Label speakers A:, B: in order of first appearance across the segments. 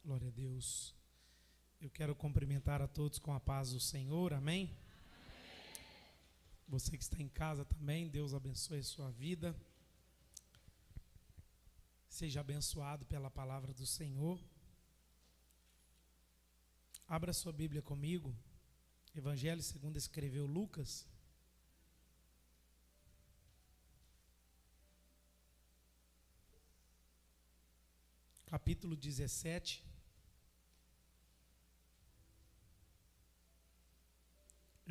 A: Glória a Deus. Eu quero cumprimentar a todos com a paz do Senhor, amém? Você que está em casa também, Deus abençoe a sua vida. Seja abençoado pela palavra do Senhor. Abra sua Bíblia comigo. Evangelho segundo escreveu Lucas. Capítulo 17.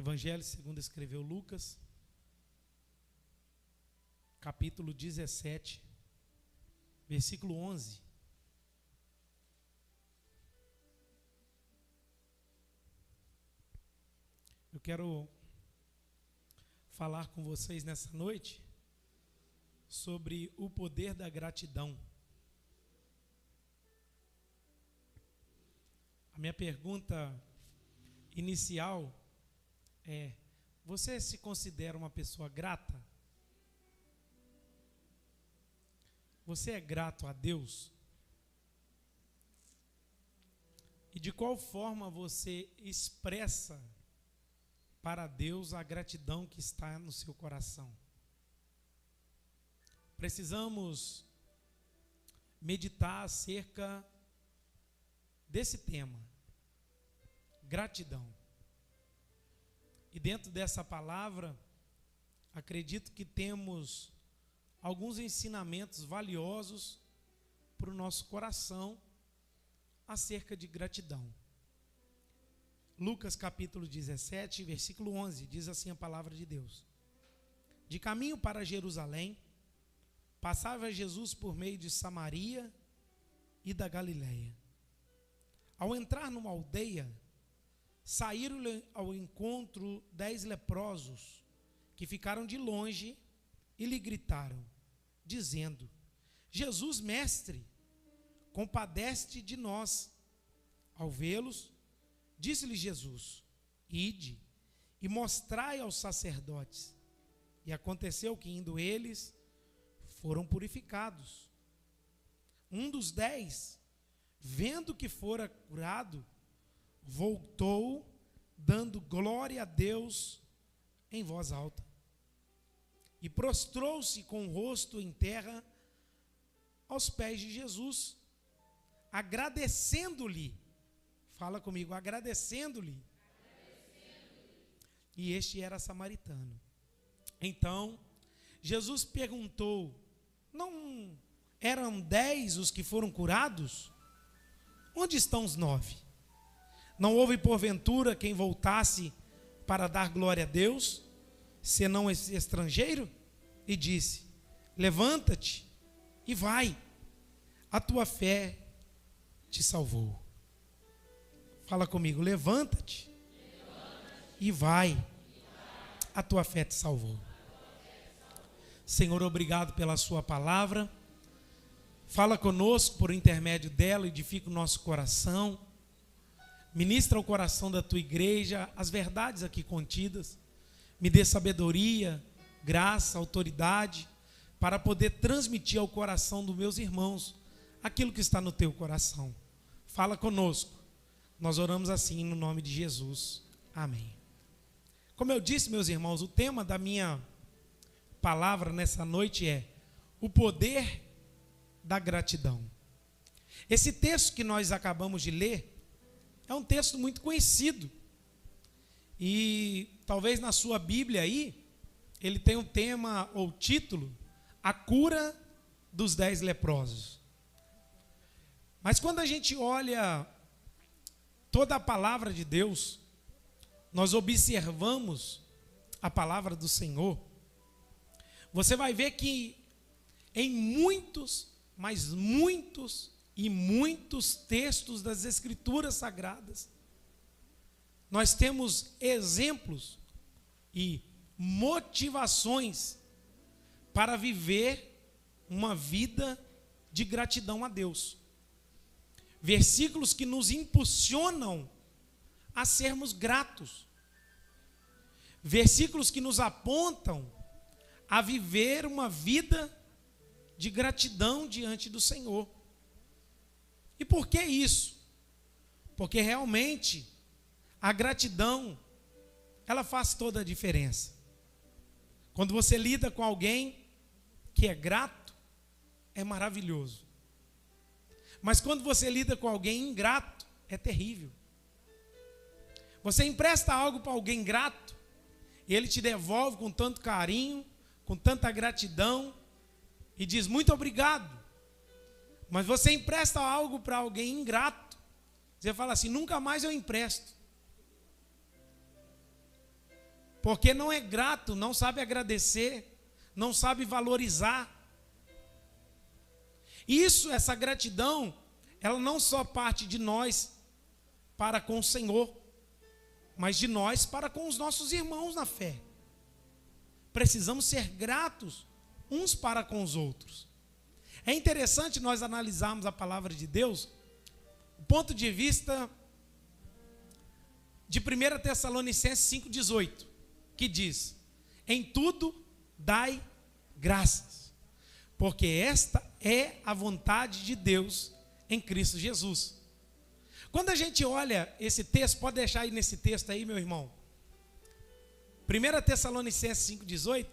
A: Evangelho segundo escreveu Lucas, capítulo 17, versículo 11. Eu quero falar com vocês nessa noite sobre o poder da gratidão. A minha pergunta inicial é: você se considera uma pessoa grata? Você é grato a Deus? E de qual forma você expressa para Deus a gratidão que está no seu coração? Precisamos meditar acerca desse tema, gratidão. E dentro dessa palavra, acredito que temos alguns ensinamentos valiosos para o nosso coração acerca de gratidão. Lucas capítulo 17, versículo 11, diz assim a palavra de Deus: De caminho para Jerusalém, passava Jesus por meio de Samaria e da Galileia. Ao entrar numa aldeia, saíram-lhe ao encontro 10 leprosos, que ficaram de longe e lhe gritaram, dizendo: Jesus, mestre, compadece-te de nós. Ao vê-los, disse-lhe Jesus: Ide e mostrai aos sacerdotes. E aconteceu que, indo eles, foram purificados. Um dos 10, vendo que fora curado, voltou, dando glória a Deus em voz alta. E prostrou-se com o rosto em terra aos pés de Jesus, agradecendo-lhe. Fala comigo, agradecendo-lhe. E este era samaritano. Então, Jesus perguntou: não eram 10 os que foram curados? Onde estão os 9? Não houve porventura quem voltasse para dar glória a Deus, senão esse estrangeiro? E disse: levanta-te e vai, a tua fé te salvou. Fala comigo, levanta-te e vai, a tua fé te salvou. Senhor, obrigado pela sua palavra. Fala conosco por intermédio dela, edifica o nosso coração. Ministra ao coração da tua igreja as verdades aqui contidas. Me dê sabedoria, graça, autoridade, para poder transmitir ao coração dos meus irmãos aquilo que está no teu coração. Fala conosco. Nós oramos assim no nome de Jesus. Amém. Como eu disse, meus irmãos, o tema da minha palavra nessa noite é o poder da gratidão. Esse texto que nós acabamos de ler é um texto muito conhecido. E talvez na sua Bíblia aí, ele tem um tema ou título: A cura dos 10 leprosos. Mas quando a gente olha toda a palavra de Deus, nós observamos a palavra do Senhor, você vai ver que em muitos, mas muitos e muitos textos das Escrituras Sagradas, nós temos exemplos e motivações para viver uma vida de gratidão a Deus. Versículos que nos impulsionam a sermos gratos. Versículos que nos apontam a viver uma vida de gratidão diante do Senhor. E por que isso? Porque realmente a gratidão, ela faz toda a diferença. Quando você lida com alguém que é grato, é maravilhoso. Mas quando você lida com alguém ingrato, é terrível. Você empresta algo para alguém grato, e ele te devolve com tanto carinho, com tanta gratidão, e diz muito obrigado. Mas você empresta algo para alguém ingrato, você fala assim, nunca mais eu empresto. Porque não é grato, não sabe agradecer, não sabe valorizar. Isso, essa gratidão, ela não só parte de nós para com o Senhor, mas de nós para com os nossos irmãos na fé. Precisamos ser gratos uns para com os outros. É interessante nós analisarmos a palavra de Deus, o ponto de vista de 1 Tessalonicenses 5,18, que diz, em tudo dai graças, porque esta é a vontade de Deus em Cristo Jesus. Quando a gente olha esse texto, pode deixar aí nesse texto aí, meu irmão. 1 Tessalonicenses 5,18,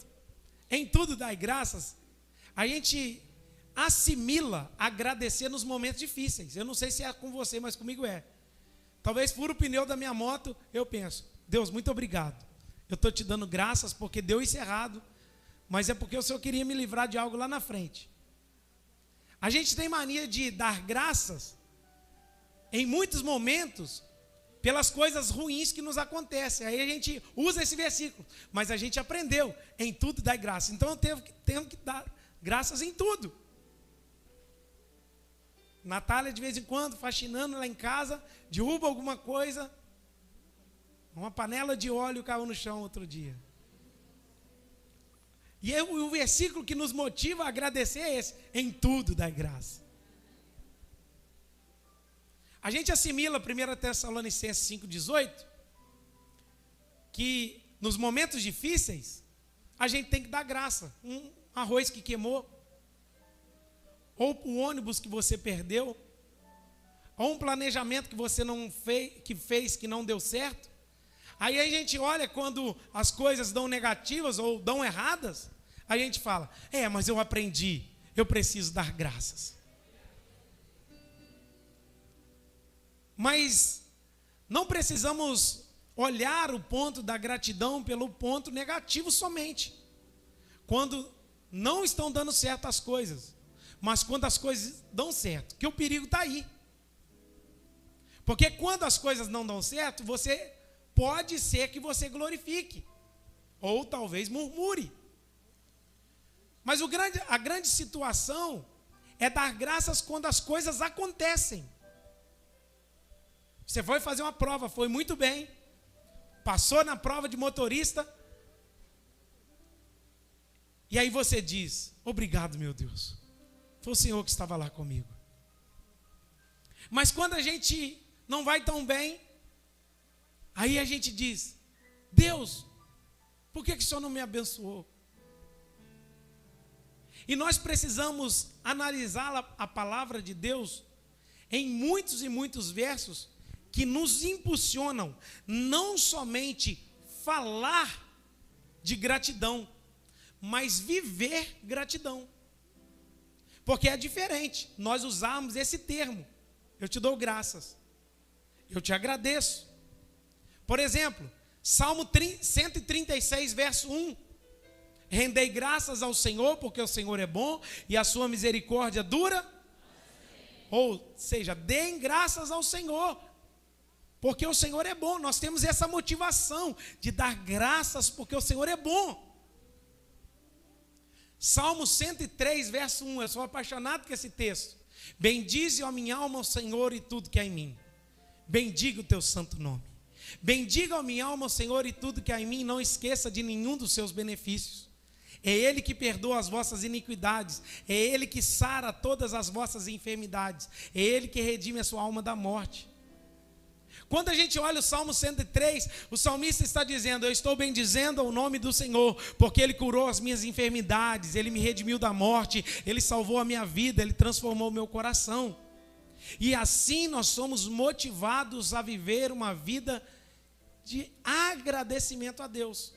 A: em tudo dai graças, a gente assimila agradecer nos momentos difíceis. Eu não sei se é com você, mas comigo é. Talvez fura o pneu da minha moto, eu penso, Deus, muito obrigado. Eu estou te dando graças porque deu isso errado, mas é porque o Senhor queria me livrar de algo lá na frente. A gente tem mania de dar graças em muitos momentos pelas coisas ruins que nos acontecem. Aí a gente usa esse versículo, mas a gente aprendeu, em tudo dai graça. Então eu tenho que dar graças em tudo. Natália de vez em quando, faxinando lá em casa, derruba alguma coisa, uma panela de óleo caiu no chão outro dia. E o versículo que nos motiva a agradecer é esse, em tudo dai graça. A gente assimila 1 Tessalonicenses 5,18, que nos momentos difíceis, a gente tem que dar graça. Um arroz que queimou, ou o ônibus que você perdeu, ou um planejamento que você não fez, que não deu certo. Aí a gente olha quando as coisas dão negativas ou dão erradas, a gente fala, mas eu aprendi, eu preciso dar graças. Mas não precisamos olhar o ponto da gratidão pelo ponto negativo somente. Quando não estão dando certo as coisas, mas quando as coisas dão certo, que o perigo está aí. Porque quando as coisas não dão certo, pode ser que você glorifique, ou talvez murmure. Mas a grande situação é dar graças quando as coisas acontecem. Você foi fazer uma prova, foi muito bem, passou na prova de motorista, e aí você diz, obrigado, meu Deus, foi o Senhor que estava lá comigo. Mas quando a gente não vai tão bem, aí a gente diz, Deus, por que o Senhor não me abençoou? E nós precisamos analisar a palavra de Deus em muitos e muitos versos que nos impulsionam não somente falar de gratidão, mas viver gratidão. Porque é diferente nós usarmos esse termo, eu te dou graças, eu te agradeço. Por exemplo, Salmo 136, verso 1, rendei graças ao Senhor, porque o Senhor é bom e a sua misericórdia dura. Ou seja, deem graças ao Senhor, porque o Senhor é bom. Nós temos essa motivação de dar graças porque o Senhor é bom. Salmo 103, verso 1, eu sou apaixonado com esse texto. Bendize a minha alma o Senhor e tudo que há em mim. Bendiga o teu santo nome. Bendiga a minha alma o Senhor e tudo que há em mim, não esqueça de nenhum dos seus benefícios. É Ele que perdoa as vossas iniquidades, é Ele que sara todas as vossas enfermidades, é Ele que redime a sua alma da morte. Quando a gente olha o Salmo 103, o salmista está dizendo, eu estou bendizendo o nome do Senhor, porque Ele curou as minhas enfermidades, Ele me redimiu da morte, Ele salvou a minha vida, Ele transformou o meu coração. E assim nós somos motivados a viver uma vida de agradecimento a Deus.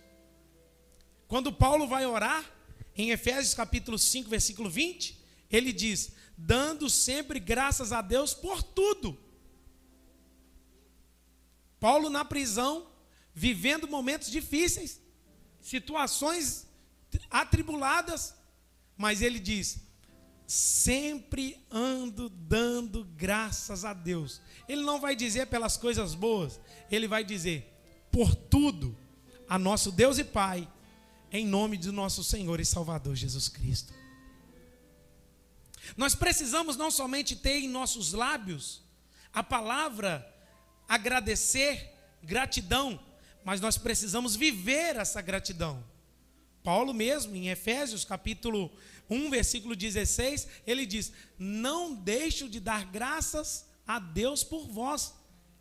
A: Quando Paulo vai orar, em Efésios capítulo 5, versículo 20, ele diz: dando sempre graças a Deus por tudo. Paulo na prisão, vivendo momentos difíceis, situações atribuladas, mas ele diz: sempre ando dando graças a Deus. Ele não vai dizer pelas coisas boas, ele vai dizer por tudo, a nosso Deus e Pai, em nome do nosso Senhor e Salvador Jesus Cristo. Nós precisamos não somente ter em nossos lábios a palavra agradecer, gratidão, mas nós precisamos viver essa gratidão. Paulo mesmo, em Efésios capítulo 1, versículo 16, ele diz: não deixo de dar graças a Deus por vós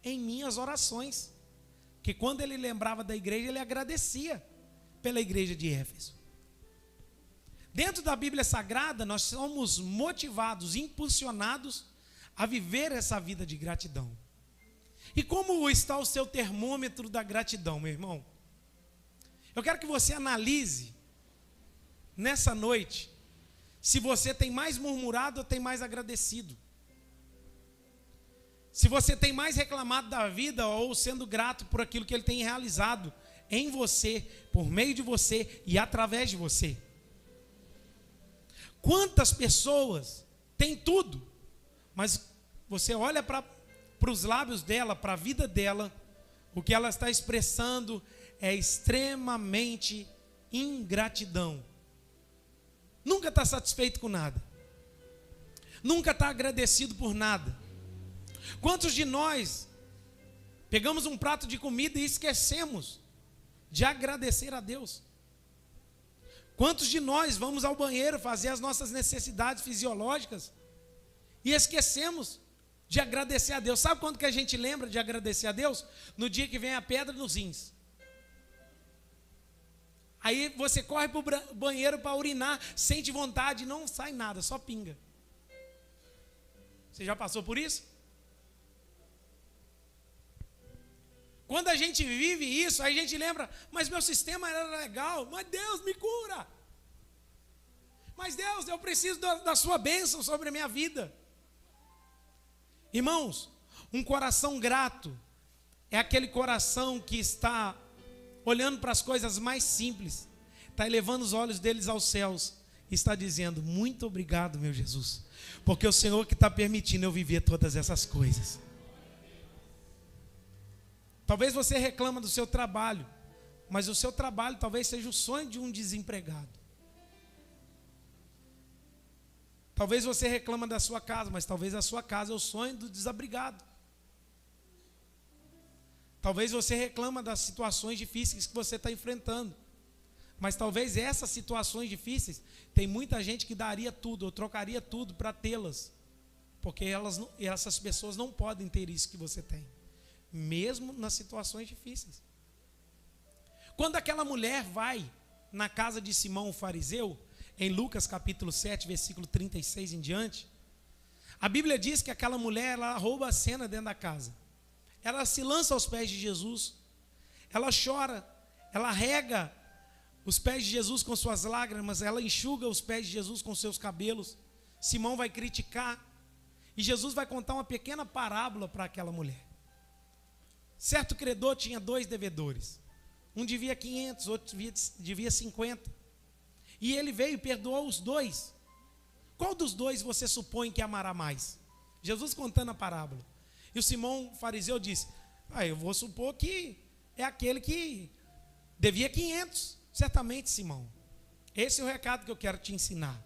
A: em minhas orações. Que quando ele lembrava da igreja, ele agradecia pela igreja de Éfeso. Dentro da Bíblia Sagrada, nós somos motivados, impulsionados a viver essa vida de gratidão. E como está o seu termômetro da gratidão, meu irmão? Eu quero que você analise nessa noite se você tem mais murmurado ou tem mais agradecido. Se você tem mais reclamado da vida ou sendo grato por aquilo que Ele tem realizado em você, por meio de você e através de você. Quantas pessoas têm tudo, mas você olha para os lábios dela, para a vida dela, o que ela está expressando é extremamente ingratidão. Nunca está satisfeito com nada. Nunca está agradecido por nada. Quantos de nós pegamos um prato de comida e esquecemos de agradecer a Deus? Quantos de nós vamos ao banheiro fazer as nossas necessidades fisiológicas e esquecemos de agradecer a Deus? Sabe quando que a gente lembra de agradecer a Deus? No dia que vem a pedra nos rins. Aí você corre para o banheiro para urinar, sente vontade, não sai nada, só pinga. Você já passou por isso? Quando a gente vive isso, aí a gente lembra: mas meu sistema era legal, mas Deus me cura. Mas Deus, eu preciso da sua bênção sobre a minha vida. Irmãos, um coração grato é aquele coração que está olhando para as coisas mais simples, está elevando os olhos deles aos céus e está dizendo: muito obrigado, meu Jesus, porque o Senhor que está permitindo eu viver todas essas coisas. Talvez você reclama do seu trabalho, mas o seu trabalho talvez seja o sonho de um desempregado. Talvez você reclama da sua casa, mas talvez a sua casa é o sonho do desabrigado. Talvez você reclama das situações difíceis que você está enfrentando, mas talvez essas situações difíceis, tem muita gente que daria tudo, ou trocaria tudo para tê-las, porque essas pessoas não podem ter isso que você tem, mesmo nas situações difíceis. Quando aquela mulher vai na casa de Simão o fariseu, em Lucas capítulo 7, versículo 36 em diante, a Bíblia diz que aquela mulher, ela rouba a cena dentro da casa. Ela se lança aos pés de Jesus, ela chora, ela rega os pés de Jesus com suas lágrimas, ela enxuga os pés de Jesus com seus cabelos. Simão vai criticar, e Jesus vai contar uma pequena parábola para aquela mulher. Certo credor tinha 2 devedores, um devia 500, outro devia 50, e ele veio e perdoou os 2. Qual dos 2 você supõe que amará mais? Jesus contando a parábola. E o Simão fariseu disse: eu vou supor que é aquele que devia 500. Certamente, Simão, esse é o recado que eu quero te ensinar.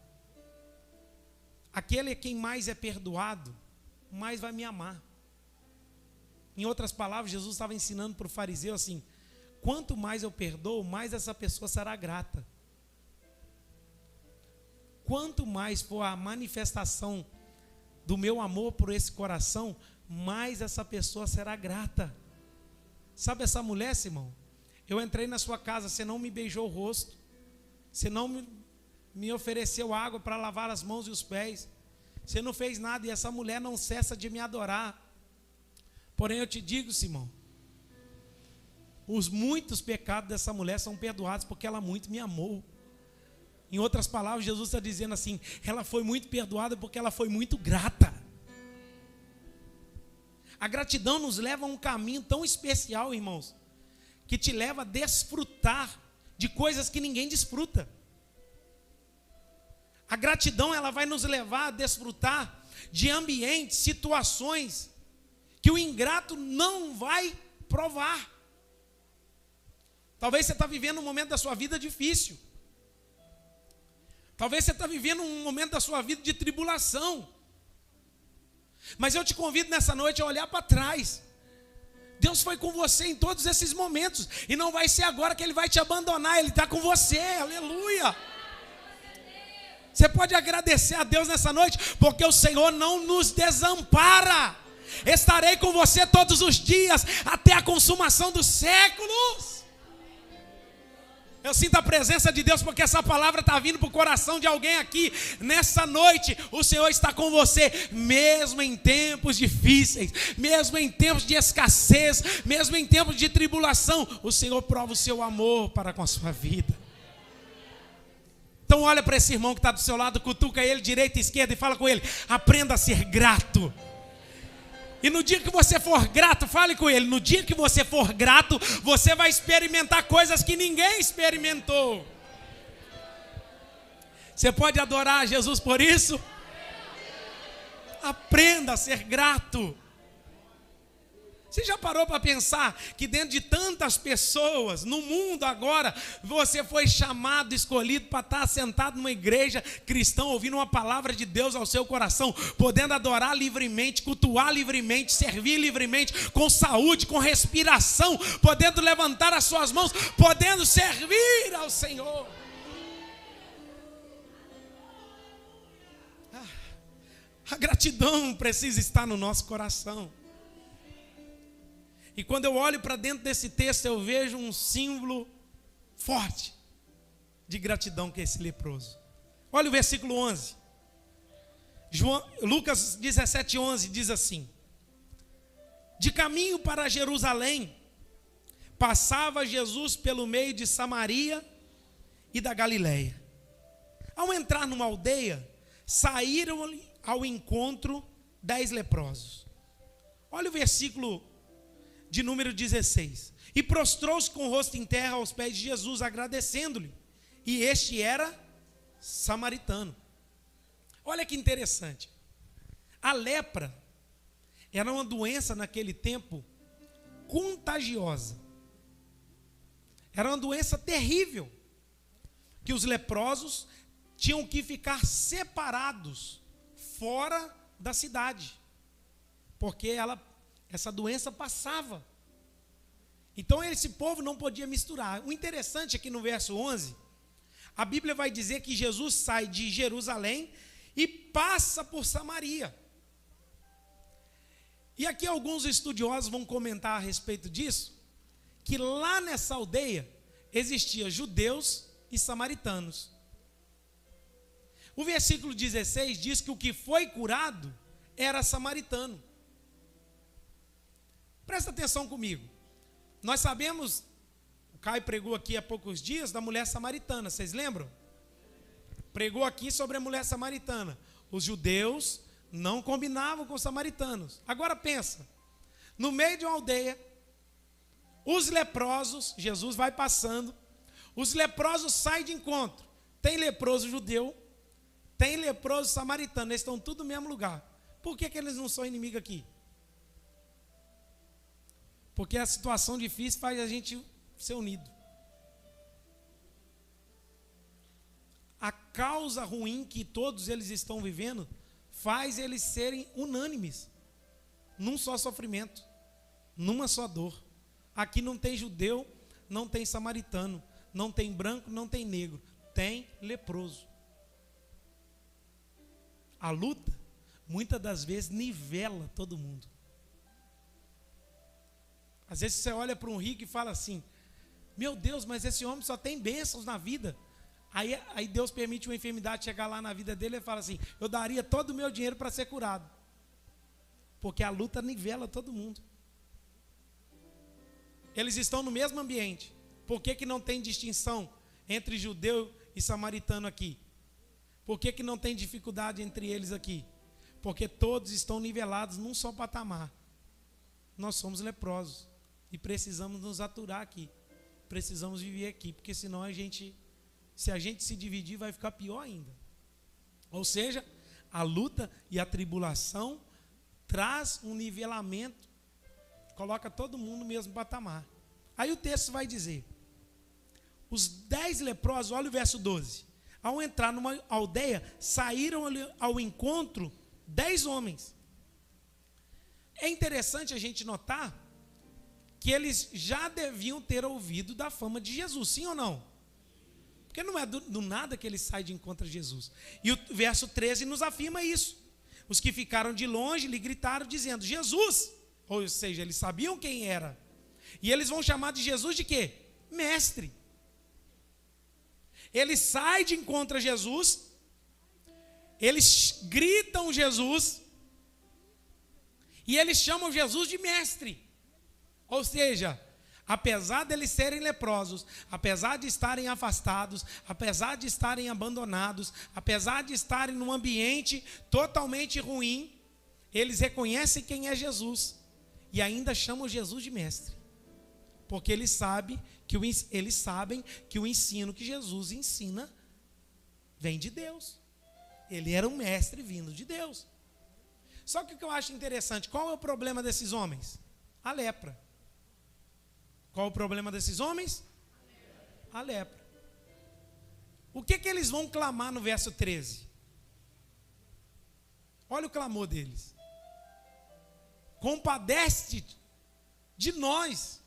A: Aquele a quem mais é perdoado, mais vai me amar. Em outras palavras, Jesus estava ensinando para o fariseu assim: quanto mais eu perdoo, mais essa pessoa será grata. Quanto mais for a manifestação do meu amor por esse coração, mais essa pessoa será grata. Sabe essa mulher, Simão? Eu entrei na sua casa, você não me beijou o rosto, você não me ofereceu água para lavar as mãos e os pés, Você não fez nada e essa mulher não cessa de me adorar. Porém eu te digo, Simão, os muitos pecados dessa mulher são perdoados porque ela muito me amou. Em outras palavras, Jesus está dizendo assim, ela foi muito perdoada porque ela foi muito grata. A gratidão nos leva a um caminho tão especial, irmãos, que te leva a desfrutar de coisas que ninguém desfruta. A gratidão, ela vai nos levar a desfrutar de ambientes, situações que o ingrato não vai provar. Talvez você está vivendo um momento da sua vida difícil. Talvez você está vivendo um momento da sua vida de tribulação. Mas eu te convido nessa noite a olhar para trás. Deus foi com você em todos esses momentos. E não vai ser agora que Ele vai te abandonar. Ele está com você, aleluia. Você pode agradecer a Deus nessa noite, porque o Senhor não nos desampara. Estarei com você todos os dias, até a consumação dos séculos. Eu sinto a presença de Deus, porque essa palavra está vindo para o coração de alguém aqui. Nessa noite, o Senhor está com você, mesmo em tempos difíceis, mesmo em tempos de escassez, mesmo em tempos de tribulação, o Senhor prova o seu amor para com a sua vida. Então olha para esse irmão que está do seu lado, cutuca ele direita e esquerda e fala com ele, aprenda a ser grato. E no dia que você for grato, fale com ele, no dia que você for grato, você vai experimentar coisas que ninguém experimentou. Você pode adorar Jesus por isso? Aprenda a ser grato. Você já parou para pensar que dentro de tantas pessoas no mundo agora, você foi chamado, escolhido para estar sentado numa igreja cristã, ouvindo uma palavra de Deus ao seu coração, podendo adorar livremente, cultuar livremente, servir livremente, com saúde, com respiração, podendo levantar as suas mãos, podendo servir ao Senhor. A gratidão precisa estar no nosso coração. E quando eu olho para dentro desse texto, eu vejo um símbolo forte de gratidão, que é esse leproso. Olha o versículo 11. Lucas 17:11 diz assim: de caminho para Jerusalém, passava Jesus pelo meio de Samaria e da Galileia. Ao entrar numa aldeia, saíram ao encontro 10 leprosos. Olha o versículo de número 16. E prostrou-se com o rosto em terra aos pés de Jesus, agradecendo-lhe. E este era samaritano. Olha que interessante. A lepra era uma doença naquele tempo contagiosa. Era uma doença terrível, que os leprosos tinham que ficar separados fora da cidade, porque essa doença passava. Então esse povo não podia misturar. O interessante aqui no verso 11, a Bíblia vai dizer que Jesus sai de Jerusalém e passa por Samaria. E aqui alguns estudiosos vão comentar a respeito disso, que lá nessa aldeia existia judeus e samaritanos. O versículo 16 diz que o que foi curado era samaritano. Presta atenção comigo. Nós sabemos, o Caio pregou aqui há poucos dias da mulher samaritana, vocês lembram? Pregou aqui sobre a mulher samaritana. Os judeus não combinavam com os samaritanos. Agora pensa, no meio de uma aldeia, os leprosos, Jesus vai passando, os leprosos saem de encontro. Tem leproso judeu, tem leproso samaritano, eles estão tudo no mesmo lugar. Por que eles não são inimigos aqui? Porque a situação difícil faz a gente ser unido. A causa ruim que todos eles estão vivendo faz eles serem unânimes, num só sofrimento, numa só dor. Aqui não tem judeu, não tem samaritano, não tem branco, não tem negro, tem leproso. A luta, muitas das vezes, nivela todo mundo. Às vezes você olha para um rico e fala assim: meu Deus, mas esse homem só tem bênçãos na vida. Aí Deus permite uma enfermidade chegar lá na vida dele e fala assim: eu daria todo o meu dinheiro para ser curado. Porque a luta nivela todo mundo. Eles estão no mesmo ambiente. Por que não tem distinção entre judeu e samaritano aqui? Por que não tem dificuldade entre eles aqui? Porque todos estão nivelados num só patamar. Nós somos leprosos e precisamos nos aturar aqui. Precisamos viver aqui, porque senão se a gente se dividir, vai ficar pior ainda. Ou seja, a luta e a tribulação traz um nivelamento, coloca todo mundo no mesmo patamar. Aí o texto vai dizer: os 10 leprosos, olha o verso 12. Ao entrar numa aldeia, saíram ao encontro 10 homens. É interessante a gente notar que eles já deviam ter ouvido da fama de Jesus, sim ou não? Porque não é do nada que eles saem de encontro a Jesus. E o verso 13 nos afirma isso. Os que ficaram de longe lhe gritaram dizendo: Jesus! Ou seja, eles sabiam quem era. E eles vão chamar de Jesus de quê? Mestre. Eles saem de encontro a Jesus, eles gritam Jesus, e eles chamam Jesus de mestre. Ou seja, apesar deles serem leprosos, apesar de estarem afastados, apesar de estarem abandonados, apesar de estarem num ambiente totalmente ruim, eles reconhecem quem é Jesus e ainda chamam Jesus de mestre. Porque eles sabem que o ensino que Jesus ensina vem de Deus. Ele era um mestre vindo de Deus. Só que o que eu acho interessante, qual é o problema desses homens? A lepra. Qual é o problema desses homens? A lepra. O que eles vão clamar no verso 13? Olha o clamor deles: compadece-te de nós.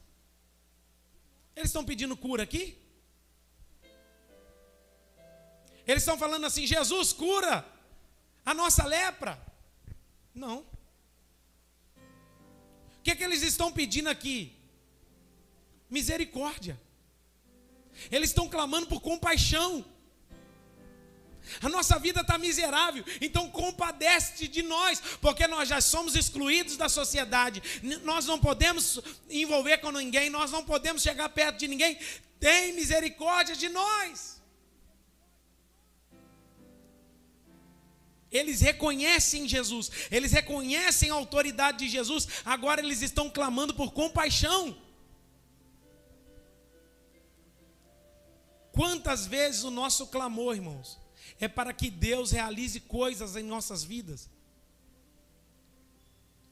A: Eles estão pedindo cura aqui? Eles estão falando assim: Jesus, cura a nossa lepra? Não. O que eles estão pedindo aqui? Misericórdia. Eles estão clamando por compaixão. A nossa vida está miserável, então compadece-te de nós, porque nós já somos excluídos da sociedade, nós não podemos envolver com ninguém, nós não podemos chegar perto de ninguém. Tem misericórdia de nós. Eles reconhecem Jesus, eles reconhecem a autoridade de Jesus, agora eles estão clamando por compaixão. Quantas vezes o nosso clamor, irmãos, é para que Deus realize coisas em nossas vidas?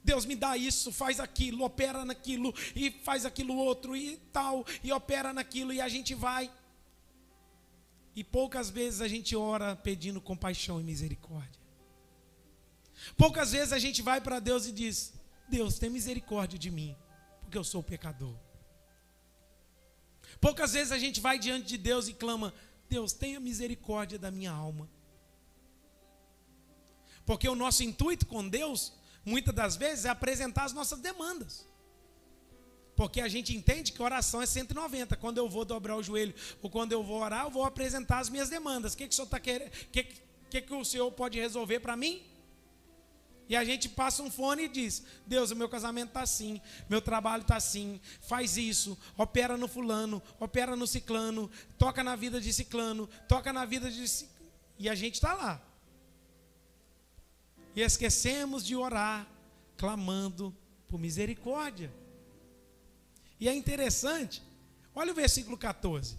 A: Deus me dá isso, faz aquilo, opera naquilo, e faz aquilo outro, e tal, e opera naquilo, e a gente vai. E poucas vezes a gente ora pedindo compaixão e misericórdia. Poucas vezes a gente vai para Deus e diz: Deus, tem misericórdia de mim, porque eu sou pecador. Poucas vezes a gente vai diante de Deus e clama: Deus, tenha misericórdia da minha alma. Porque o nosso intuito com Deus, muitas das vezes, é apresentar as nossas demandas. Porque a gente entende que oração é 190. Quando eu vou dobrar o joelho, ou quando eu vou orar, eu vou apresentar as minhas demandas. O que o senhor está querendo? Que o senhor pode resolver para mim? E a gente passa um fone e diz: Deus, o meu casamento está assim, meu trabalho está assim, faz isso, opera no fulano, opera no ciclano, toca na vida de ciclano, toca na vida de ciclano. E a gente está lá. E esquecemos de orar, clamando por misericórdia. E é interessante, olha o versículo 14.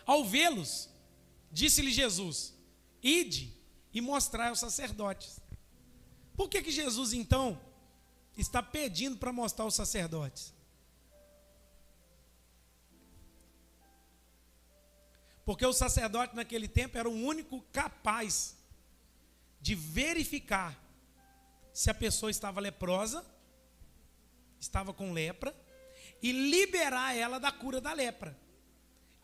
A: Ao vê-los, disse-lhe Jesus: ide e mostrai aos sacerdotes. Por que Jesus, então, está pedindo para mostrar aos sacerdotes? Porque o sacerdote naquele tempo era o único capaz de verificar se a pessoa estava leprosa, estava com lepra, e liberar ela da cura da lepra.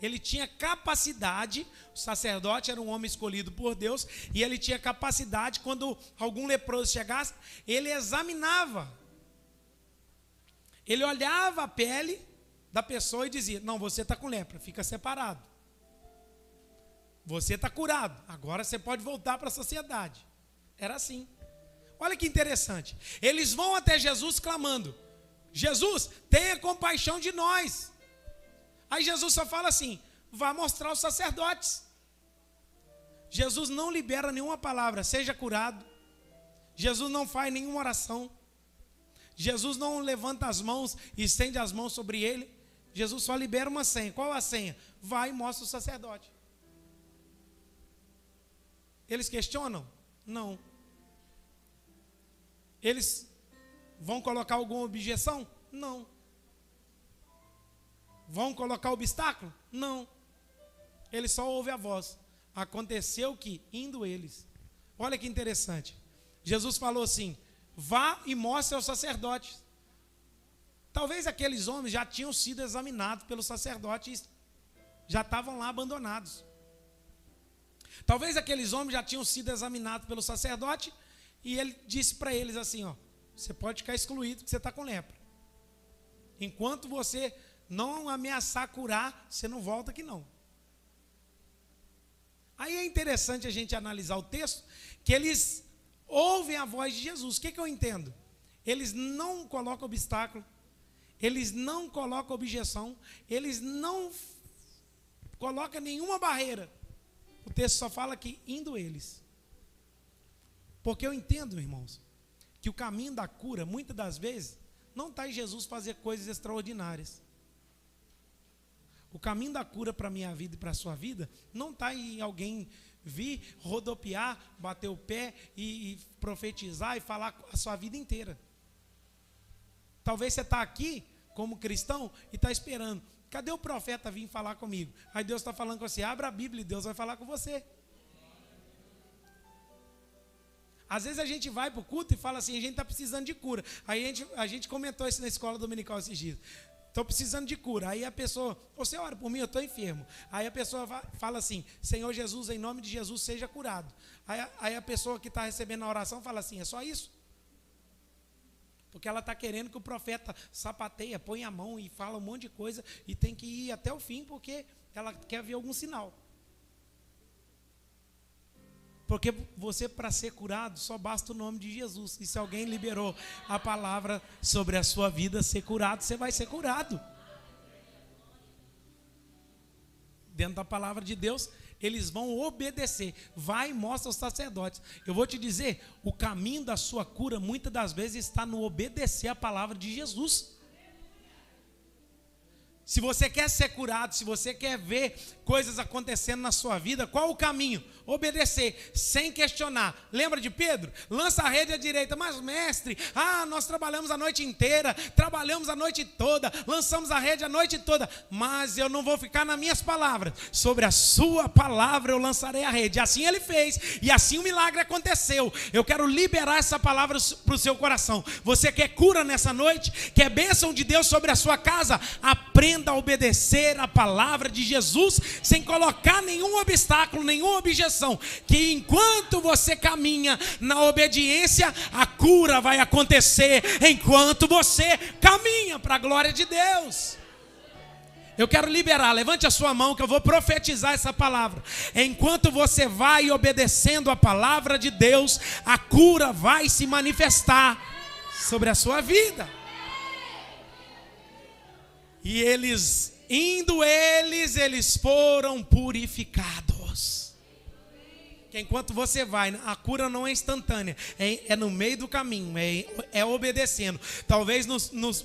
A: Ele tinha capacidade, o sacerdote era um homem escolhido por Deus, e ele tinha capacidade, quando algum leproso chegasse, ele examinava. Ele olhava a pele da pessoa e dizia: não, você está com lepra, fica separado. você está curado, agora você pode voltar para a sociedade. Era assim. Olha que interessante. Eles vão até Jesus clamando: Jesus, tenha compaixão de nós. Aí Jesus só fala assim: vá mostrar aos sacerdotes. Jesus não libera nenhuma palavra, seja curado. Jesus não faz nenhuma oração. Jesus não levanta as mãos e estende as mãos sobre ele. Jesus só libera uma senha. Qual a senha? Vai e mostra o sacerdote. Eles questionam? Não. Eles vão colocar alguma objeção? Não. Vão colocar obstáculo? Não. Eles só ouvem a voz. Aconteceu que, indo eles, olha que interessante, Jesus falou assim: vá e mostre aos sacerdotes. Talvez aqueles homens já tinham sido examinados pelos sacerdotes, já estavam lá abandonados. Talvez aqueles homens já tinham sido examinados pelo sacerdote, e ele disse para eles assim: ó, você pode ficar excluído porque você está com lepra. Enquanto você não ameaçar curar, você não volta aqui não. Aí é interessante a gente analisar o texto, que eles ouvem a voz de Jesus. O que eu entendo? Eles não colocam obstáculo, eles não colocam objeção, eles não colocam nenhuma barreira. O texto só fala que indo eles. Porque eu entendo, irmãos, que o caminho da cura, muitas das vezes, não está em Jesus fazer coisas extraordinárias. O caminho da cura para a minha vida e para a sua vida não está em alguém vir, rodopiar, bater o pé e profetizar e falar a sua vida inteira. Talvez você está aqui como cristão e está esperando: cadê o profeta vir falar comigo? Aí Deus está falando com você: abra a Bíblia e Deus vai falar com você. Às vezes a gente vai para o culto e fala assim: a gente está precisando de cura. Aí a gente comentou isso na escola dominical esses dias. Estou precisando de cura. Aí a pessoa: você ora por mim, eu estou enfermo. Aí a pessoa fala assim: Senhor Jesus, em nome de Jesus, seja curado. Aí a pessoa que está recebendo a oração fala assim: é só isso? Porque ela está querendo que o profeta sapateia, põe a mão e fala um monte de coisa e tem que ir até o fim porque ela quer ver algum sinal. Porque você, para ser curado, só basta o nome de Jesus. E se alguém liberou a palavra sobre a sua vida, ser curado, você vai ser curado. Dentro da palavra de Deus, eles vão obedecer. Vai e mostra aos sacerdotes. Eu vou te dizer, o caminho da sua cura, muitas das vezes, está no obedecer a palavra de Jesus. Se você quer ser curado, se você quer ver coisas acontecendo na sua vida, qual o caminho? Obedecer, sem questionar. Lembra de Pedro? Lança a rede à direita. Mas mestre, nós trabalhamos a noite inteira, trabalhamos a noite toda, lançamos a rede a noite toda, mas eu não vou ficar nas minhas palavras. Sobre a sua palavra eu lançarei a rede. Assim ele fez, e assim o milagre aconteceu. Eu quero liberar essa palavra para o seu coração. Você quer cura nessa noite? Quer bênção de Deus sobre a sua casa? Aprenda a obedecer a palavra de Jesus, sem colocar nenhum obstáculo, nenhuma objeção, que enquanto você caminha na obediência, a cura vai acontecer, enquanto você caminha para a glória de Deus. Eu quero liberar, levante a sua mão que eu vou profetizar essa palavra. Enquanto você vai obedecendo a palavra de Deus, a cura vai se manifestar sobre a sua vida. E eles, indo eles foram purificados. Que enquanto você vai, a cura não é instantânea, é no meio do caminho, é obedecendo. Talvez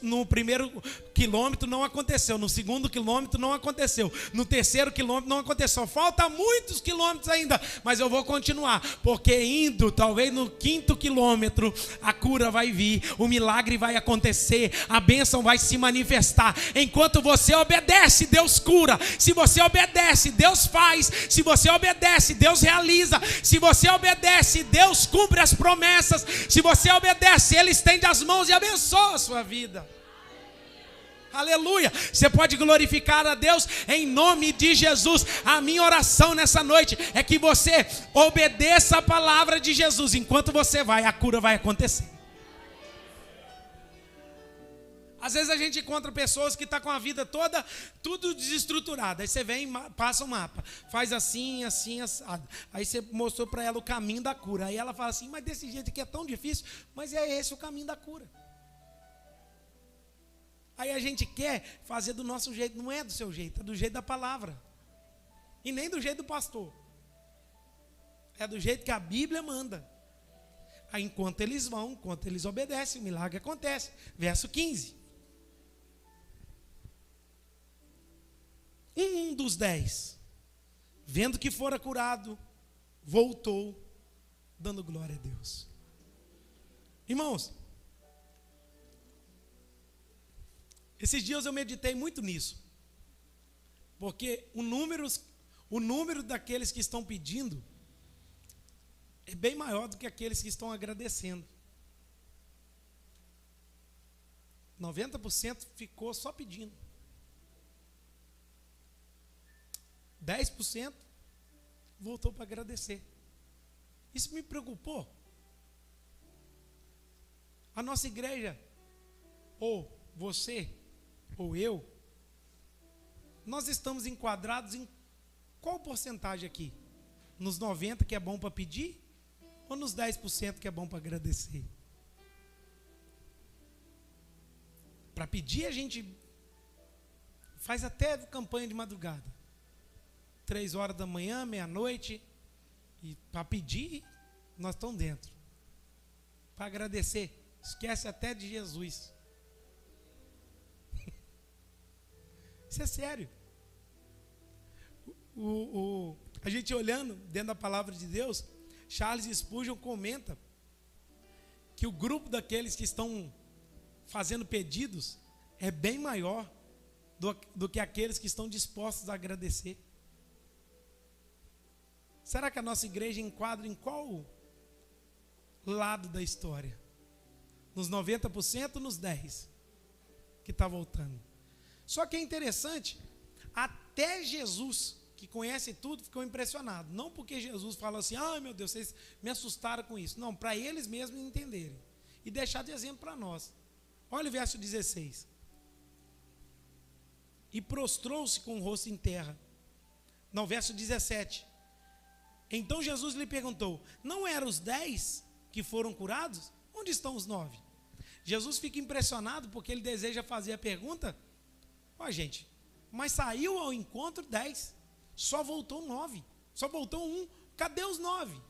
A: no primeiro quilômetro não aconteceu, no segundo quilômetro não aconteceu, no terceiro quilômetro não aconteceu. Falta muitos quilômetros ainda, mas eu vou continuar, porque indo, talvez no quinto quilômetro, a cura vai vir, o milagre vai acontecer, a bênção vai se manifestar. Enquanto você obedece, Deus cura. Se você obedece, Deus faz. Se você obedece, Deus realiza. Se você obedece, Deus cumpre as promessas. Se você obedece, Ele estende as mãos e abençoa a sua vida. Aleluia. Você pode glorificar a Deus em nome de Jesus. A minha oração nessa noite é que você obedeça a palavra de Jesus. Enquanto você vai, a cura vai acontecer. Às vezes a gente encontra pessoas que estão com a vida toda, tudo desestruturado. Aí você vem, passa o mapa, faz assim, assim, assado. Aí você mostrou para ela o caminho da cura. Aí ela fala assim, mas desse jeito aqui é tão difícil, mas é esse o caminho da cura. Aí a gente quer fazer do nosso jeito, não é do seu jeito, é do jeito da palavra. E nem do jeito do pastor. É do jeito que a Bíblia manda. Aí enquanto eles vão, enquanto eles obedecem, o milagre acontece. Verso 15. Um dos 10, vendo que fora curado, voltou, dando glória a Deus. Irmãos, esses dias eu meditei muito nisso. Porque o número daqueles que estão pedindo é bem maior do que aqueles que estão agradecendo. 90% ficou só pedindo. 10% voltou para agradecer. Isso me preocupou. A nossa igreja, ou você, ou eu, nós estamos enquadrados em qual porcentagem aqui? Nos 90% que é bom para pedir? Ou nos 10% que é bom para agradecer? Para pedir a gente faz até campanha de madrugada. 3 horas da manhã, meia-noite. E para pedir, nós estamos dentro. Para agradecer, esquece até de Jesus. Isso é sério. A gente olhando dentro da palavra de Deus, Charles Spurgeon comenta que o grupo daqueles que estão fazendo pedidos é bem maior do que aqueles que estão dispostos a agradecer. Será que a nossa igreja enquadra em qual lado da história? Nos 90% ou nos 10% que está voltando? Só que é interessante, até Jesus, que conhece tudo, ficou impressionado. Não porque Jesus fala assim, ai meu Deus, vocês me assustaram com isso. Não, para eles mesmos entenderem. E deixar de exemplo para nós. Olha o verso 16. E prostrou-se com o rosto em terra. Não, verso 17. Então Jesus lhe perguntou, não eram os 10 que foram curados? Onde estão os 9? Jesus fica impressionado porque ele deseja fazer a pergunta, ó gente, mas saiu ao encontro 10, só voltou 9, só voltou 1, cadê os 9?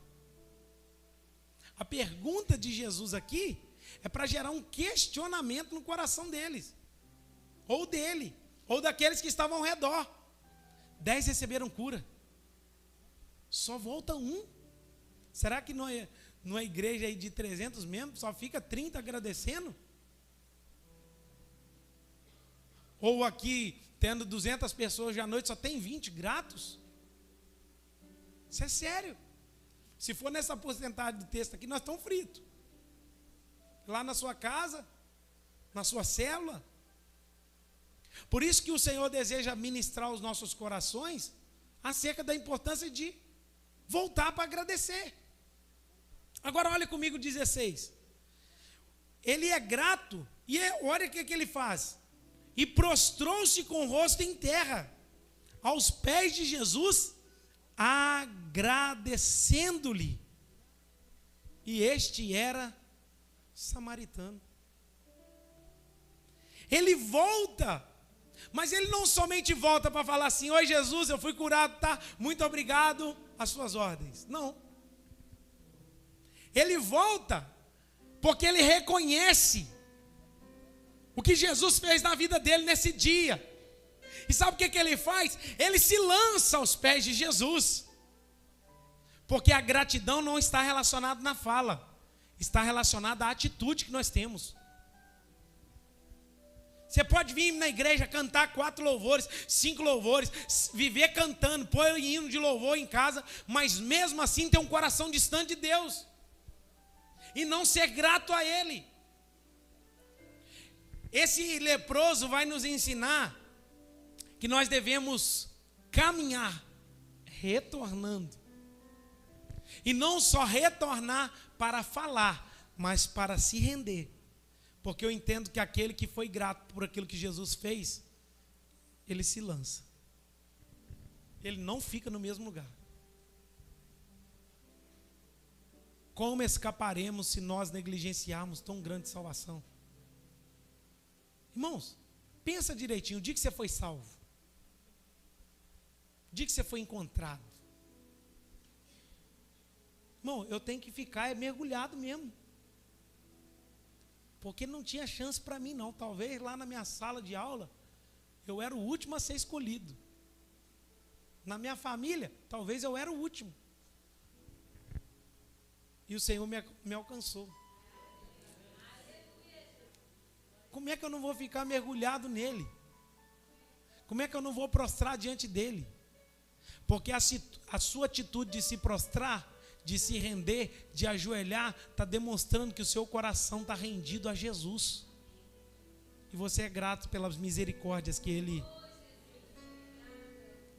A: A pergunta de Jesus aqui é para gerar um questionamento no coração deles, ou dele, ou daqueles que estavam ao redor. 10 receberam cura, só volta 1. Será que numa igreja aí de 300 membros só fica 30 agradecendo? Ou aqui, tendo 200 pessoas hoje à noite, só tem 20 gratos? Isso é sério. Se for nessa porcentagem do texto aqui, nós estamos fritos. Lá na sua casa, na sua célula. Por isso que o Senhor deseja ministrar os nossos corações acerca da importância de voltar para agradecer. Agora olha comigo 16. Ele é grato e olha o que ele faz. E prostrou-se com o rosto em terra, aos pés de Jesus, agradecendo-lhe. E este era samaritano. Ele volta, mas ele não somente volta para falar assim, oi Jesus, eu fui curado, tá? Muito obrigado, às suas ordens. Não. Ele volta porque ele reconhece o que Jesus fez na vida dele nesse dia. E sabe o que ele faz? Ele se lança aos pés de Jesus. Porque a gratidão não está relacionada na fala, está relacionada à atitude que nós temos. Você pode vir na igreja cantar 4 louvores, 5 louvores, viver cantando, pôr hino de louvor em casa, mas mesmo assim ter um coração distante de Deus e não ser grato a Ele. Esse leproso vai nos ensinar que nós devemos caminhar retornando. E não só retornar para falar, mas para se render. Porque eu entendo que aquele que foi grato por aquilo que Jesus fez, ele se lança. Ele não fica no mesmo lugar. Como escaparemos se nós negligenciarmos tão grande salvação? Irmãos, pensa direitinho, o dia que você foi salvo, o dia que você foi encontrado, irmão, eu tenho que ficar mergulhado mesmo. Porque não tinha chance para mim não. Talvez lá na minha sala de aula, eu era o último a ser escolhido. Na minha família, talvez eu era o último. E o Senhor me alcançou. Como é que eu não vou ficar mergulhado nele? Como é que eu não vou prostrar diante dele? Porque a sua atitude de se prostrar, de se render, de ajoelhar, está demonstrando que o seu coração está rendido a Jesus. E você é grato pelas misericórdias que ele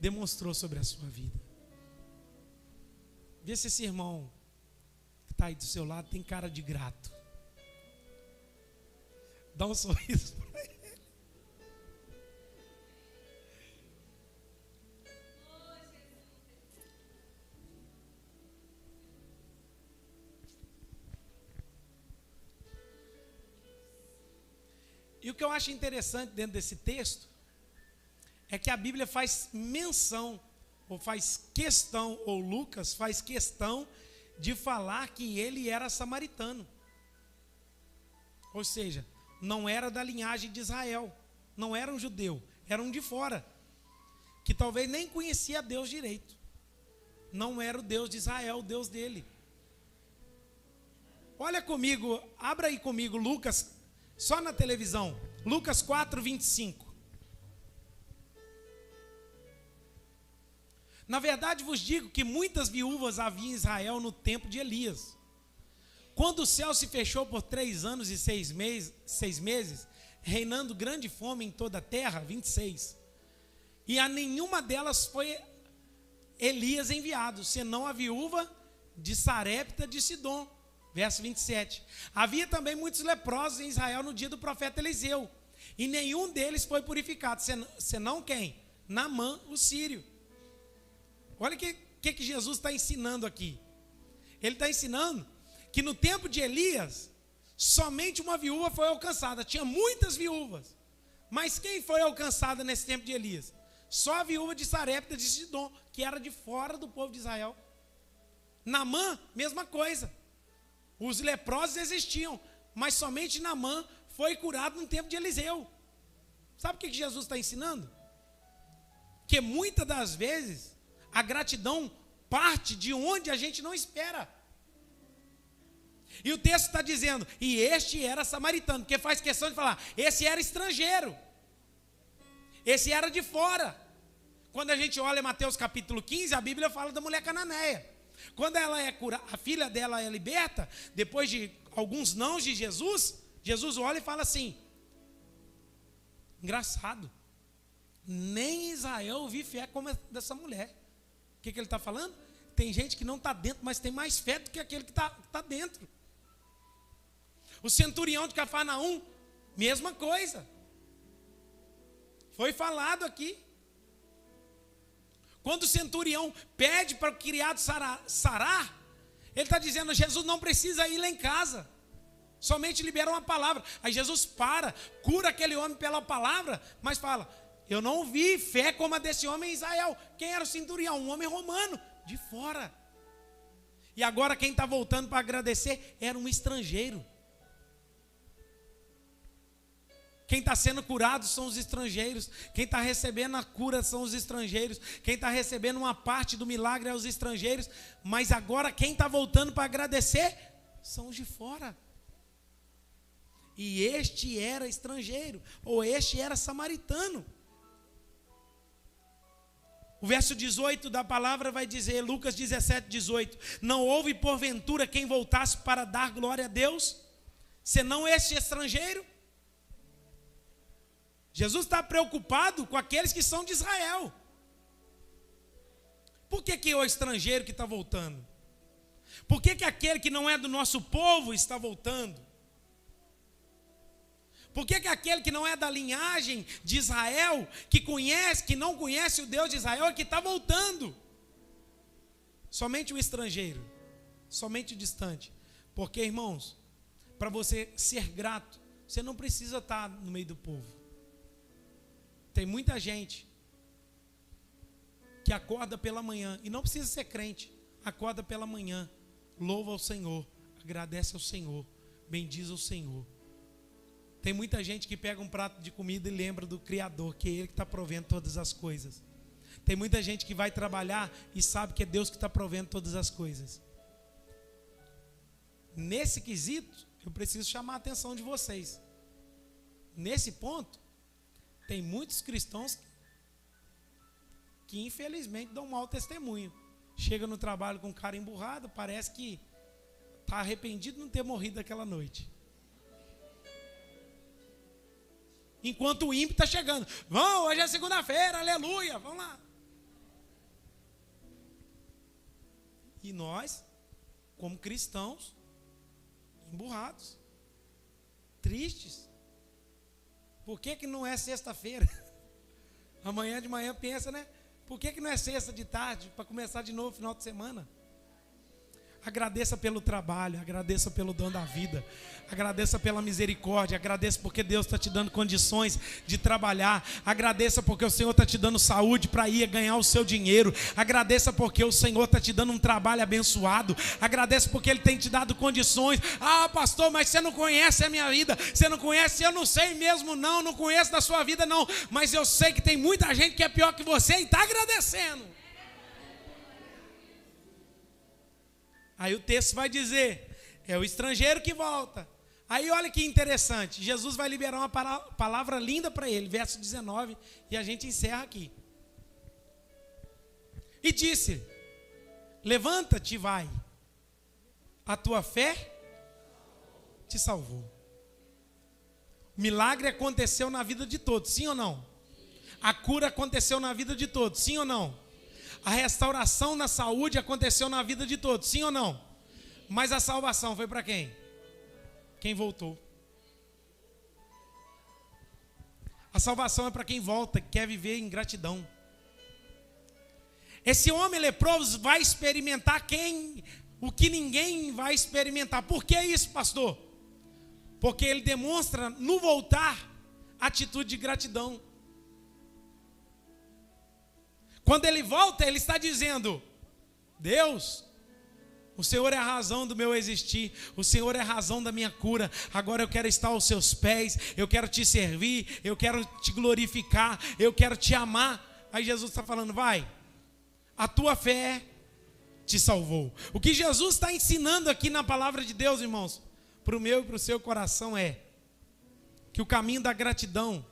A: demonstrou sobre a sua vida. Vê se esse irmão que está aí do seu lado tem cara de grato. Dá um sorriso para ele. E o que eu acho interessante dentro desse texto é que a Bíblia faz menção, ou faz questão, ou Lucas faz questão de falar que ele era samaritano. Ou seja, não era da linhagem de Israel, não era um judeu, era um de fora, que talvez nem conhecia Deus direito. Não era o Deus de Israel, o Deus dele. Olha comigo, abra aí comigo Lucas, só na televisão, Lucas 4:25. Na verdade vos digo que muitas viúvas havia em Israel no tempo de Elias. Quando o céu se fechou por 3 anos e 6 meses, reinando grande fome em toda a terra, 26. E a nenhuma delas foi Elias enviado, senão a viúva de Sarepta de Sidom. Verso 27. Havia também muitos leprosos em Israel no dia do profeta Eliseu, e nenhum deles foi purificado, senão quem? Naamã, o sírio. Olha o que Jesus está ensinando aqui. Ele está ensinando que no tempo de Elias, somente uma viúva foi alcançada. Tinha muitas viúvas, mas quem foi alcançada nesse tempo de Elias? Só a viúva de Sarepta de Sidom, que era de fora do povo de Israel. Naamã, mesma coisa. Os leprosos existiam, mas somente Naamã foi curado no tempo de Eliseu. Sabe o que Jesus está ensinando? Que muitas das vezes a gratidão parte de onde a gente não espera. E o texto está dizendo, e este era samaritano, porque faz questão de falar, esse era estrangeiro, esse era de fora. Quando a gente olha Mateus capítulo 15, a Bíblia fala da mulher cananeia. Quando ela é curada, a filha dela é liberta, depois de alguns nãos de Jesus, Jesus olha e fala assim, engraçado, nem em Israel eu vi fé como a dessa mulher. O que ele está falando? Tem gente que não está dentro, mas tem mais fé do que aquele que está dentro. O centurião de Cafarnaum, mesma coisa. Foi falado aqui. Quando o centurião pede para o criado sarar, ele está dizendo, Jesus não precisa ir lá em casa, somente libera uma palavra. Aí Jesus cura aquele homem pela palavra, mas fala, eu não vi fé como a desse homem em Israel. Quem era o centurião? Um homem romano, de fora. E agora quem está voltando para agradecer era um estrangeiro. Quem está sendo curado são os estrangeiros. Quem está recebendo a cura são os estrangeiros. Quem está recebendo uma parte do milagre é os estrangeiros. Mas agora quem está voltando para agradecer são os de fora. E este era estrangeiro, ou este era samaritano. O verso 18 da palavra vai dizer, Lucas 17:18, não houve porventura quem voltasse para dar glória a Deus, senão este estrangeiro? Jesus está preocupado com aqueles que são de Israel. Por que é o estrangeiro que está voltando? Por que aquele que não é do nosso povo está voltando? Por que aquele que não é da linhagem de Israel, que não conhece o Deus de Israel, é que está voltando? Somente o estrangeiro, somente o distante. Porque, irmãos, para você ser grato, você não precisa estar no meio do povo. Tem muita gente que acorda pela manhã, e não precisa ser crente, acorda pela manhã, louva ao Senhor, agradece ao Senhor, bendiz ao Senhor. Tem muita gente que pega um prato de comida e lembra do Criador, que é Ele que está provendo todas as coisas. Tem muita gente que vai trabalhar e sabe que é Deus que está provendo todas as coisas. Nesse quesito, eu preciso chamar a atenção de vocês. Nesse ponto, tem muitos cristãos que infelizmente dão um mau testemunho. Chega no trabalho com um cara emburrado, parece que está arrependido de não ter morrido aquela noite. Enquanto o ímpio está chegando. Vão, hoje é segunda-feira, aleluia, vamos lá. E nós, como cristãos, emburrados, tristes. Por que não é sexta-feira? Amanhã de manhã pensa, né? Por que não é sexta de tarde, para começar de novo o final de semana? Agradeça pelo trabalho, agradeça pelo dom da vida, agradeça pela misericórdia, agradeça porque Deus está te dando condições de trabalhar, agradeça porque o Senhor está te dando saúde para ir ganhar o seu dinheiro, agradeça porque o Senhor está te dando um trabalho abençoado, agradeça porque Ele tem te dado condições. Ah, pastor, mas você não conhece a minha vida, você não conhece, eu não sei mesmo não conheço da sua vida não, mas eu sei que tem muita gente que é pior que você e está agradecendo. Aí o texto vai dizer, é o estrangeiro que volta. Aí olha que interessante, Jesus vai liberar uma palavra linda para ele, verso 19, e a gente encerra aqui. E disse, levanta-te e vai, a tua fé te salvou. O milagre aconteceu na vida de todos, sim ou não? A cura aconteceu na vida de todos, sim ou não? A restauração na saúde aconteceu na vida de todos, sim ou não? Mas a salvação foi para quem? Quem voltou. A salvação é para quem volta, que quer viver em gratidão. Esse homem leproso vai experimentar o que ninguém vai experimentar. Por que isso, pastor? Porque ele demonstra no voltar atitude de gratidão. Quando ele volta, ele está dizendo, Deus, o Senhor é a razão do meu existir, o Senhor é a razão da minha cura, agora eu quero estar aos seus pés, eu quero te servir, eu quero te glorificar, eu quero te amar. Aí Jesus está falando, vai, a tua fé te salvou. O que Jesus está ensinando aqui na palavra de Deus, irmãos, para o meu e para o seu coração é que o caminho da gratidão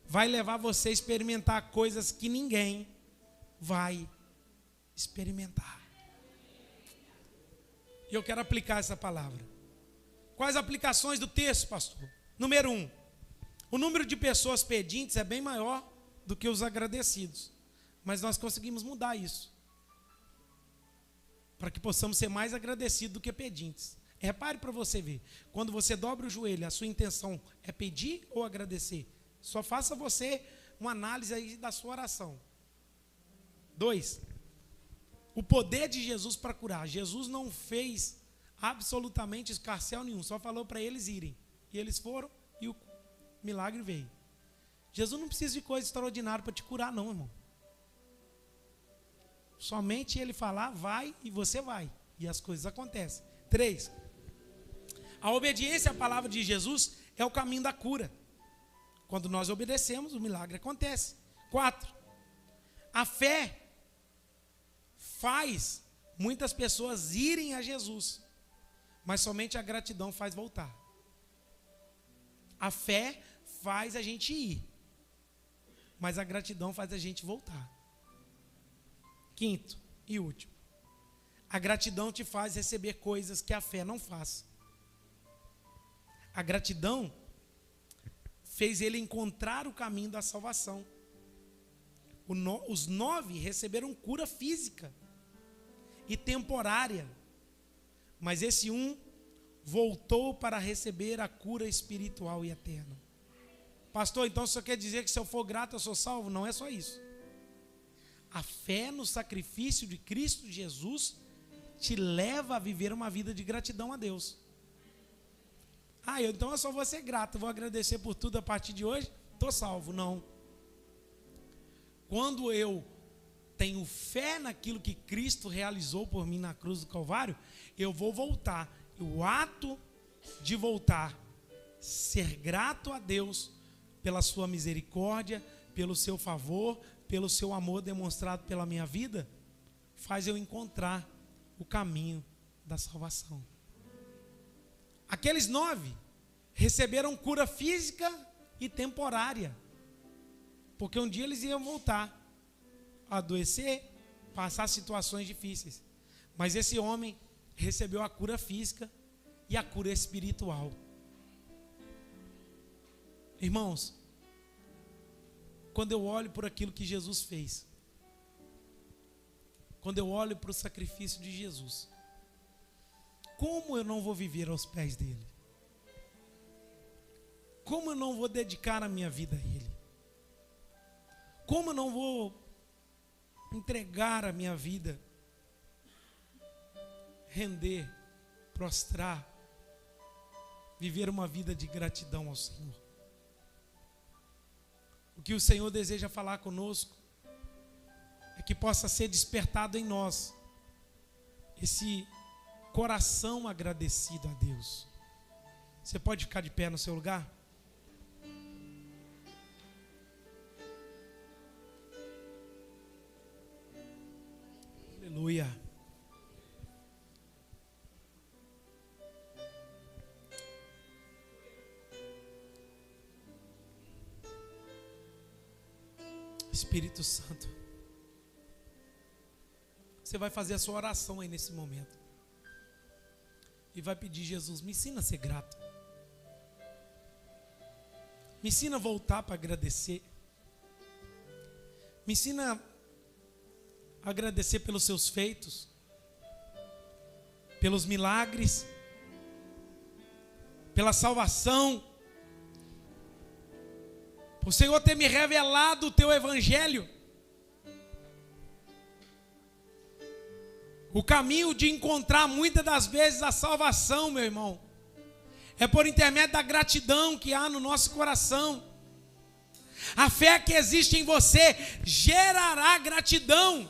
A: vai levar você a experimentar coisas que ninguém vai experimentar. E eu quero aplicar essa palavra. Quais aplicações do texto, pastor? Número 1, o número de pessoas pedintes é bem maior do que os agradecidos, mas nós conseguimos mudar isso, para que possamos ser mais agradecidos do que pedintes. Repare para você ver, quando você dobra o joelho, a sua intenção é pedir ou agradecer? Só faça você uma análise aí da sua oração. 2, o poder de Jesus para curar. Jesus não fez absolutamente escarcéu nenhum, só falou para eles irem. E eles foram e o milagre veio. Jesus não precisa de coisa extraordinária para te curar não, irmão. Somente Ele falar, vai e você vai. E as coisas acontecem. 3, a obediência à palavra de Jesus é o caminho da cura. Quando nós obedecemos, o milagre acontece. 4, a fé faz muitas pessoas irem a Jesus, mas somente a gratidão faz voltar. A fé faz a gente ir, mas a gratidão faz a gente voltar. 5 e último, a gratidão te faz receber coisas que a fé não faz. A gratidão fez ele encontrar o caminho da salvação. Os 9 receberam cura física e temporária, mas esse 1 voltou para receber a cura espiritual e eterna. Pastor, então o senhor quer dizer que se eu for grato eu sou salvo? Não é só isso. A fé no sacrifício de Cristo Jesus te leva a viver uma vida de gratidão a Deus. Então eu só vou ser grato, vou agradecer por tudo a partir de hoje, estou salvo. Não. Quando eu tenho fé naquilo que Cristo realizou por mim na cruz do Calvário, eu vou voltar. O ato de voltar, ser grato a Deus pela sua misericórdia, pelo seu favor, pelo seu amor demonstrado pela minha vida, faz eu encontrar o caminho da salvação. Aqueles 9 receberam cura física e temporária, porque um dia eles iam voltar a adoecer, passar situações difíceis. Mas esse homem recebeu a cura física e a cura espiritual. Irmãos, quando eu olho por aquilo que Jesus fez, quando eu olho para o sacrifício de Jesus, como eu não vou viver aos pés dele? Como eu não vou dedicar a minha vida a ele? Como eu não vou entregar a minha vida, render, prostrar, viver uma vida de gratidão ao Senhor? O que o Senhor deseja falar conosco é que possa ser despertado em nós esse coração agradecido a Deus. Você pode ficar de pé no seu lugar? Aleluia. Espírito Santo, você vai fazer a sua oração aí nesse momento e vai pedir: Jesus, me ensina a ser grato, me ensina a voltar para agradecer, me ensina a agradecer pelos seus feitos, pelos milagres, pela salvação, por o Senhor ter me revelado o teu evangelho, o caminho de encontrar muitas das vezes a salvação, meu irmão, é por intermédio da gratidão que há no nosso coração. A fé que existe em você gerará gratidão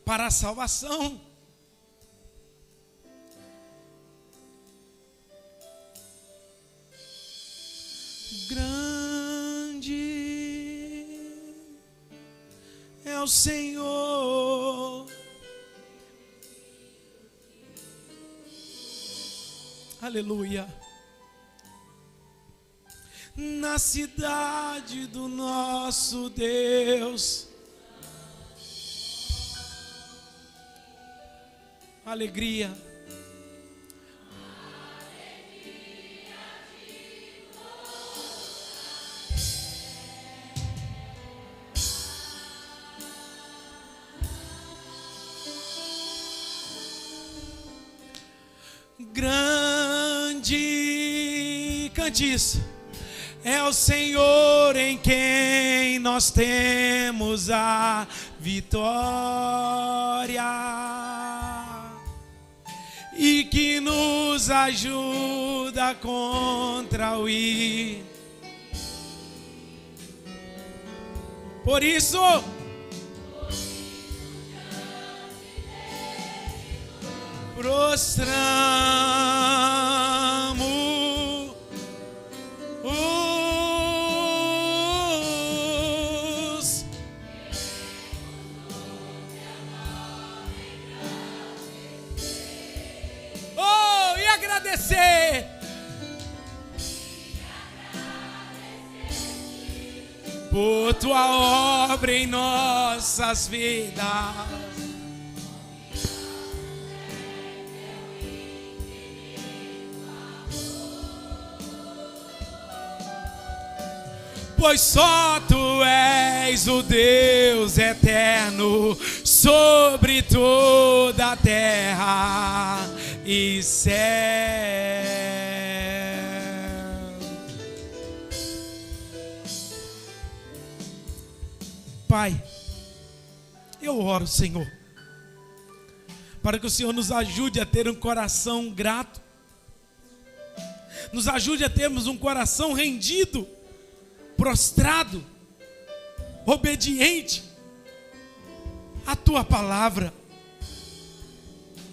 A: para a salvação. Grande é o Senhor, aleluia, na cidade do nosso Deus. Alegria. Grande, cante isso, é o Senhor em quem nós temos a vitória e que nos ajuda contra o ir. Por isso, prostramos os e agradecer por tua obra em nossas vidas. Pois só tu és o Deus eterno sobre toda a terra e céu. Pai, eu oro, Senhor, para que o Senhor nos ajude a ter um coração grato, nos ajude a termos um coração rendido, prostrado, obediente à Tua palavra.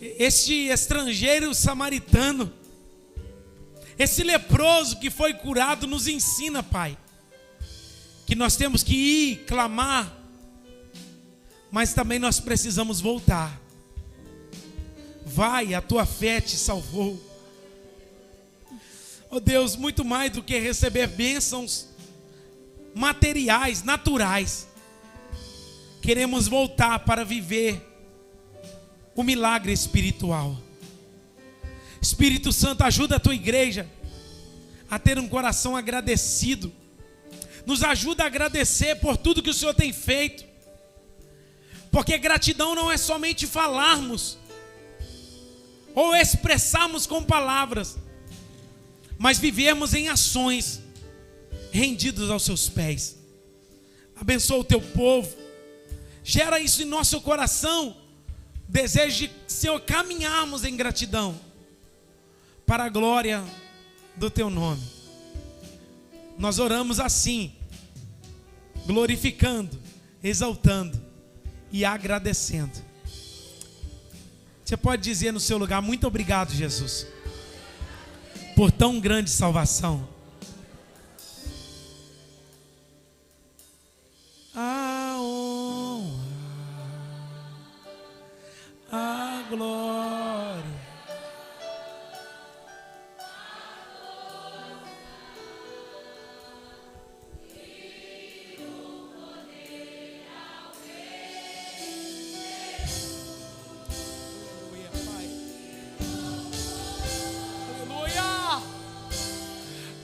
A: Este estrangeiro samaritano, esse leproso que foi curado, nos ensina, Pai, que nós temos que ir clamar, mas também nós precisamos voltar. Vai, a tua fé te salvou. Oh Deus, muito mais do que receber bênçãos materiais, naturais, queremos voltar para viver o milagre espiritual. Espírito Santo, ajuda a tua igreja a ter um coração agradecido. Nos ajuda a agradecer por tudo que o Senhor tem feito. Porque gratidão não é somente falarmos ou expressarmos com palavras, mas vivermos em ações, rendidos aos seus pés. Abençoa o teu povo. Gera isso em nosso coração, desejo de, Senhor, caminharmos em gratidão para a glória do teu nome. Nós oramos assim, glorificando, exaltando e agradecendo. Você pode dizer no seu lugar: muito obrigado, Jesus, por tão grande salvação. A honra, a glória,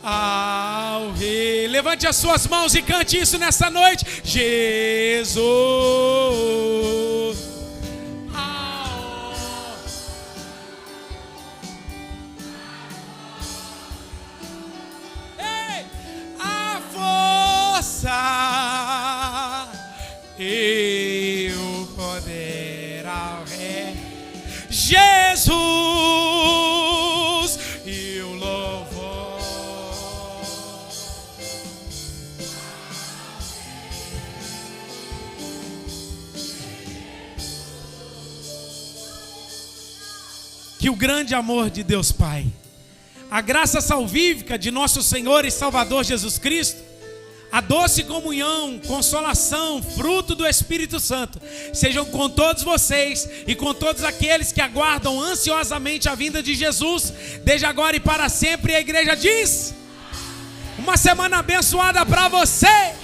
A: ao Rei. Levante as suas mãos e cante isso nessa noite. Jesus. Ei, a força e o poder ao Rei. Jesus e o louvor. Que o grande amor de Deus Pai, a graça salvífica de nosso Senhor e Salvador Jesus Cristo, a doce comunhão, consolação, fruto do Espírito Santo, sejam com todos vocês e com todos aqueles que aguardam ansiosamente a vinda de Jesus, desde agora e para sempre. E a igreja diz: uma semana abençoada para você.